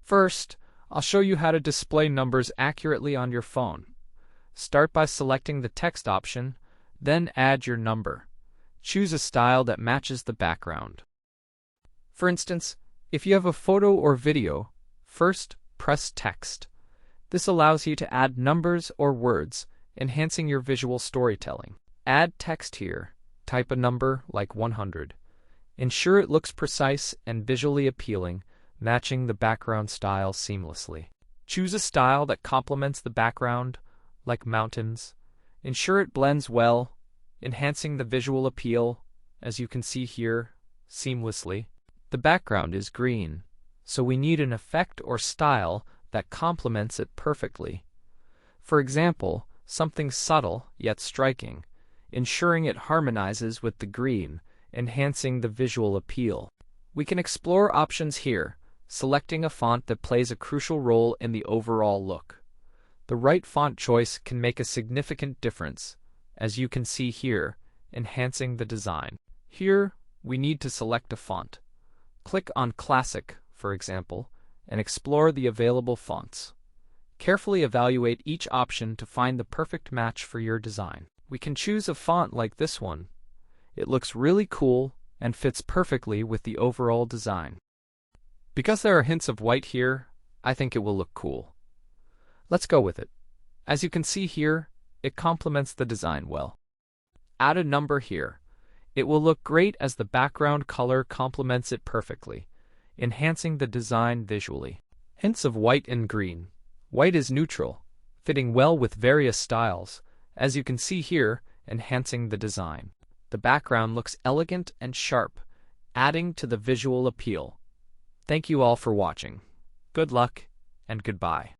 First, I'll show you how to display numbers accurately on your phone. Start by selecting the text option, then add your number. Choose a style that matches the background. For instance, if you have a photo or video, first press text. This allows you to add numbers or words, enhancing your visual storytelling. Add text here. Type a number like 100. Ensure it looks precise and visually appealing, matching the background style seamlessly. Choose a style that complements the background, like mountains. Ensure it blends well, enhancing the visual appeal, as you can see here, seamlessly. The background is green, so we need an effect or style that complements it perfectly. For example, something subtle yet striking, ensuring it harmonizes with the green, enhancing the visual appeal. We can explore options here, selecting a font that plays a crucial role in the overall look. The right font choice can make a significant difference, as you can see here, enhancing the design. Here, we need to select a font. Click on Classic, for example, and explore the available fonts. Carefully evaluate each option to find the perfect match for your design. We can choose a font like this one. It looks really cool and fits perfectly with the overall design. Because there are hints of white here, I think it will look cool. Let's go with it. As you can see here, it complements the design well. Add a number here. It will look great as the background color complements it perfectly, enhancing the design visually. Hints of white and green. White is neutral, fitting well with various styles, as you can see here, enhancing the design. The background looks elegant and sharp, adding to the visual appeal. Thank you all for watching. Good luck and goodbye.